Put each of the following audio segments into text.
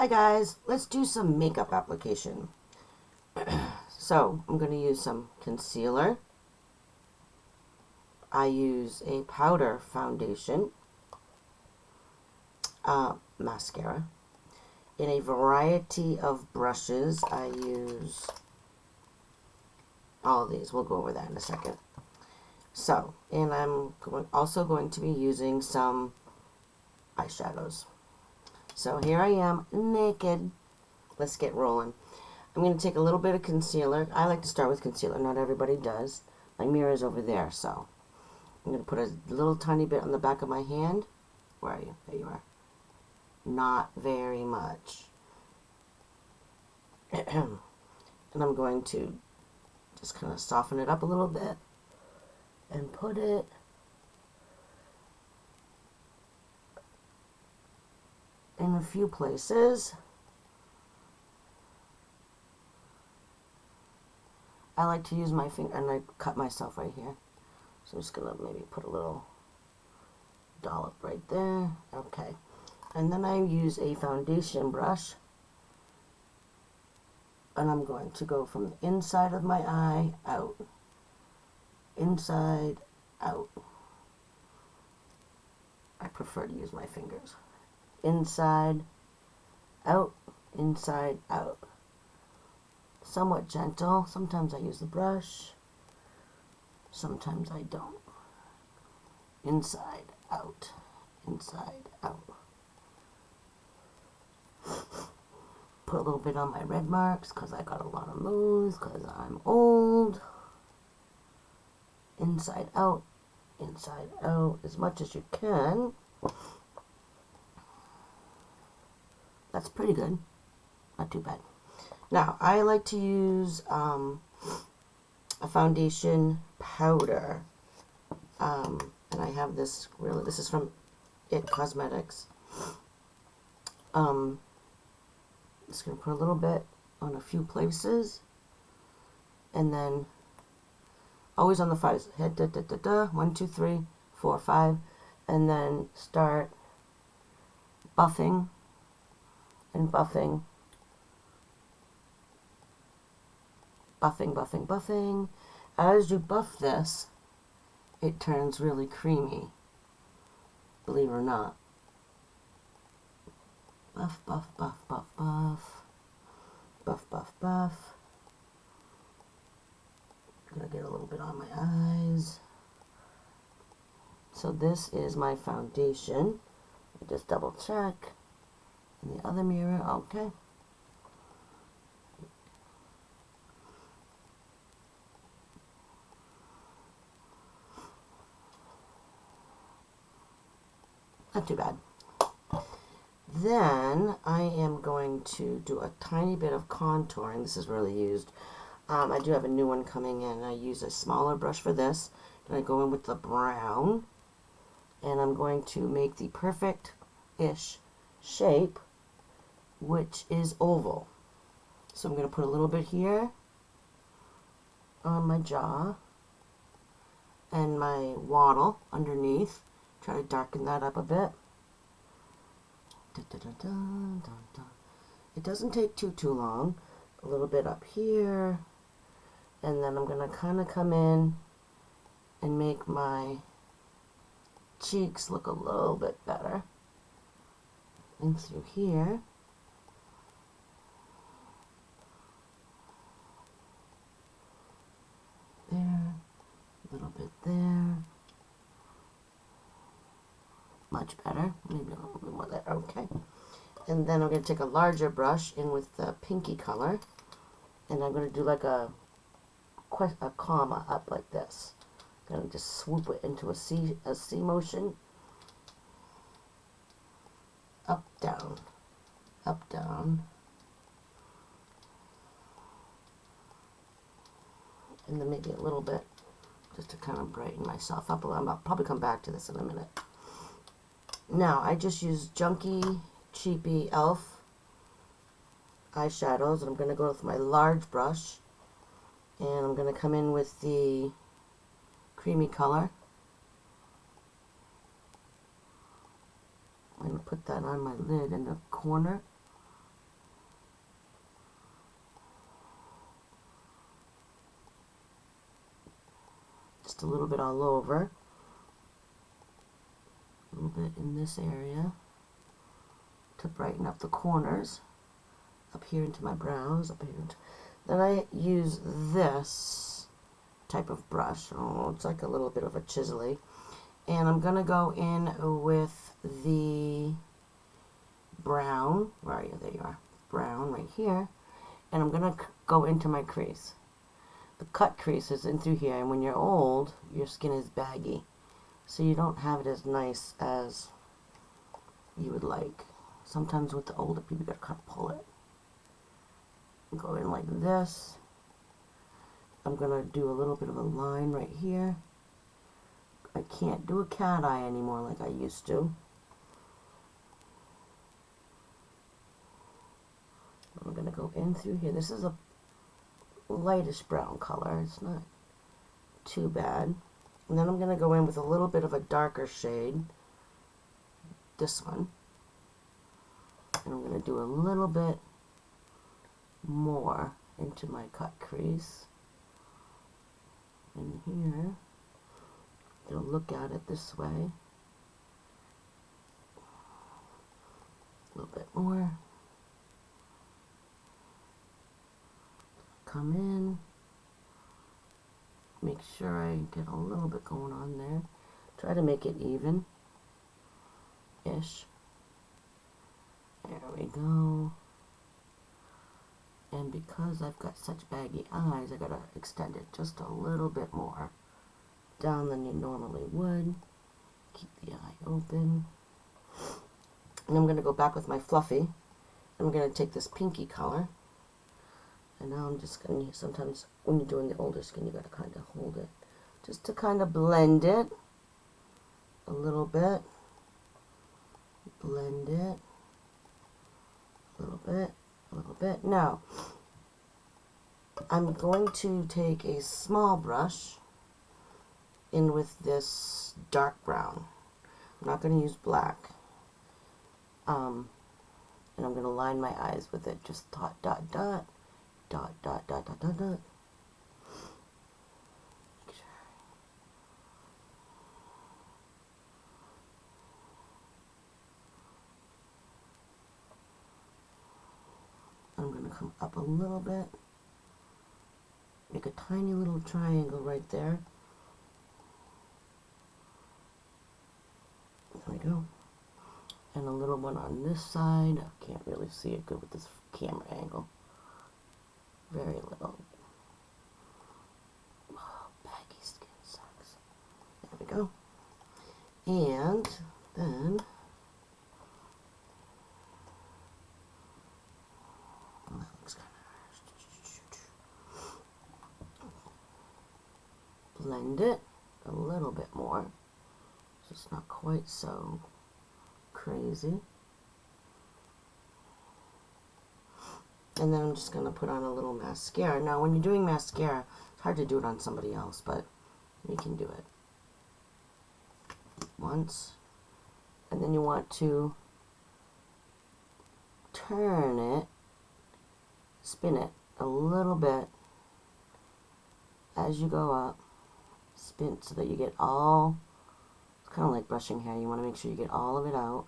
Hi guys, let's do some makeup application. So I'm going to use some concealer. I use a powder foundation, mascara. In a variety of brushes, I use all of these. We'll go over that in a second. So, and I'm also going to be using some eyeshadows. So here I am, naked. Let's get rolling. I'm going to take a little bit of concealer. I like to start with concealer. Not everybody does. My mirror is over there, so I'm going to put a little tiny bit on the back of my hand. Where are you? There you are. Not very much. And I'm going to just kind of soften it up a little bit and put it in a few places. I like to use my finger, and I cut myself right here. So I'm just going to maybe put a little dollop right there. Okay. And then I use a foundation brush. And I'm going to go from the inside of my eye out. Inside, out. I prefer to use my fingers. Inside, out, inside, out. Somewhat gentle. Sometimes I use the brush. Sometimes I don't. Inside, out. Inside, out. Put a little bit on my red marks because I got a lot of those because I'm old. Inside, out. Inside, out. As much as you can. That's pretty good. Not too bad. Now, I like to use a foundation powder. And I have this, this is from IT Cosmetics. Just going to put a little bit on a few places. And then, always on the fives. Head, 1, 2, 3, 4, 5. And then start buffing and buffing. Buffing, buffing, buffing. As you buff this, it turns really creamy. Believe it or not. Buff, buff, buff, buff, buff. Buff, buff, buff. I'm going to get a little bit on my eyes. So this is my foundation. I just double check. In the other mirror, okay. Not too bad. Then I am going to do a tiny bit of contouring. This is really used. I do have a new one coming in. I use a smaller brush for this. Then I go in with the brown. And I'm going to make the perfect-ish shape, which is oval. So I'm going to put a little bit here on my jaw and my wattle underneath. Try to darken that up a bit. It doesn't take too long. A little bit up here. And then I'm going to kind of come in and make my cheeks look a little bit better. And through here. There. A little bit there. Much better. Maybe a little bit more there. Okay. And then I'm going to take a larger brush in with the pinky color. And I'm going to do like a comma up like this. I'm going to just swoop it into a C motion. Up, down. Up, down. And then maybe a little bit just to kind of brighten myself up a little. I'll probably come back to this in a minute. Now, I just use Junky Cheapy e.l.f. eyeshadows, and I'm going to go with my large brush, and I'm going to come in with the creamy color. I'm going to put that on my lid in the corner just a little bit all over. A little bit in this area to brighten up the corners. Up here into my brows, up here. Then I use this type of brush. Oh, it's like a little bit of a chiselly. And I'm going to go in with the brown. Where are you? There you are. Brown right here. And I'm going to go into my crease. The cut crease is in through here. And when you're old, your skin is baggy. So you don't have it as nice as you would like. Sometimes with the older people, you got to kind of pull it. Go in like this. I'm going to do a little bit of a line right here. I can't do a cat eye anymore like I used to. I'm going to go in through here. This is a lightish brown color. It's not too bad. And then I'm going to go in with a little bit of a darker shade. This one. And I'm going to do a little bit more into my cut crease. And here, you'll look at it this way. A little bit more. Come in. Make sure I get a little bit going on there. Try to make it even-ish. There we go. And because I've got such baggy eyes, I gotta extend it just a little bit more down than you normally would. Keep the eye open. And I'm gonna go back with my fluffy. I'm gonna take this pinky color. And now I'm just gonna, sometimes when you're doing the older skin, you gotta kind of hold it. Just to kind of blend it a little bit. Blend it. A little bit. A little bit. Now, I'm going to take a small brush in with this dark brown. I'm not going to use black. And I'm going to line my eyes with it. Just dot, dot, dot. Dot, dot, dot, dot, dot, dot. I'm going to come up a little bit, make a tiny little triangle right there. There we go. And a little one on this side. I can't really see it good with this camera angle. Very little. Oh, baggy skin sucks. There we go. And then blend it a little bit more so it's not quite so crazy. And then I'm just going to put on a little mascara. Now when you're doing mascara, it's hard to do it on somebody else, but you can do it once. And then you want to turn it, spin it a little bit as you go up. Spin so that you get all, it's kind of like brushing hair, you want to make sure you get all of it out.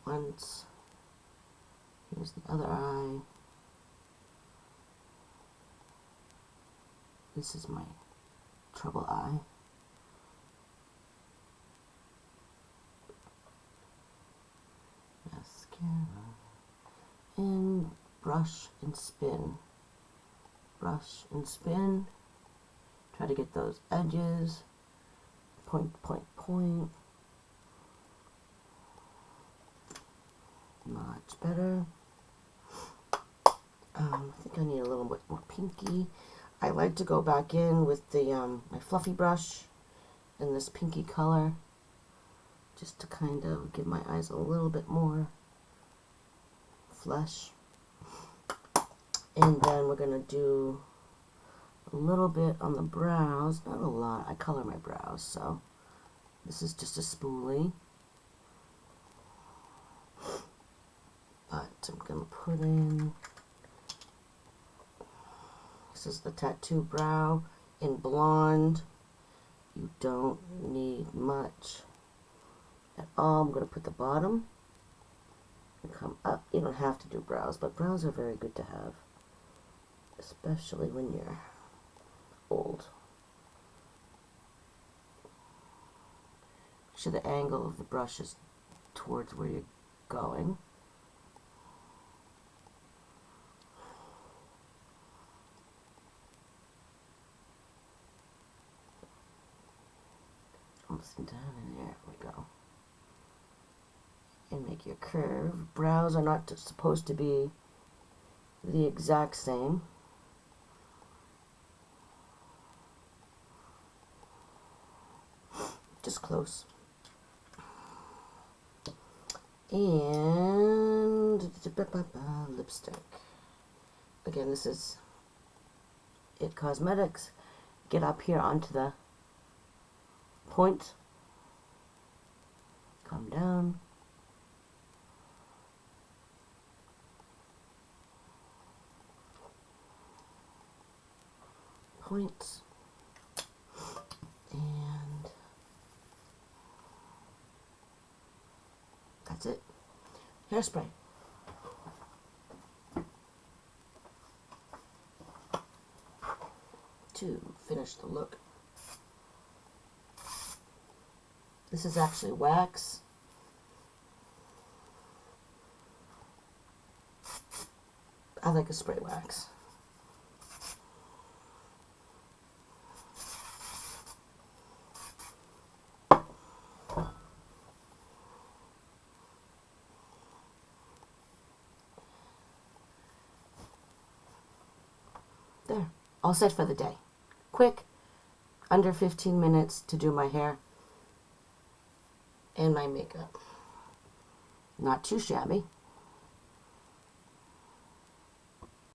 Once. Here's the other eye. This is my trouble eye. Mascara. And brush and spin. Brush and spin. Try to get those edges. Point, point, point. Much better. I think I need a little bit more pinky. I like to go back in with the my fluffy brush in this pinky color, just to kind of give my eyes a little bit more flesh. And then we're going to do a little bit on the brows, not a lot. I color my brows, so this is just a spoolie. But I'm going to put in This is the Tattoo Brow in blonde. You don't need much at all. I'm going to put the bottom and come up. You don't have to do brows, but brows are very good to have, especially when you're old. Make sure the angle of the brush is towards where you're going. Almost down in there we go. And make your curve. Brows are not supposed to be the exact same. Just close. And lipstick. Again, this is It Cosmetics. Get up here onto the point. Come down. Point. And that's it. Hairspray. To finish the look. This is actually wax. I like a spray wax. There, all set for the day. Quick, under 15 minutes to do my hair and my makeup. Not too shabby.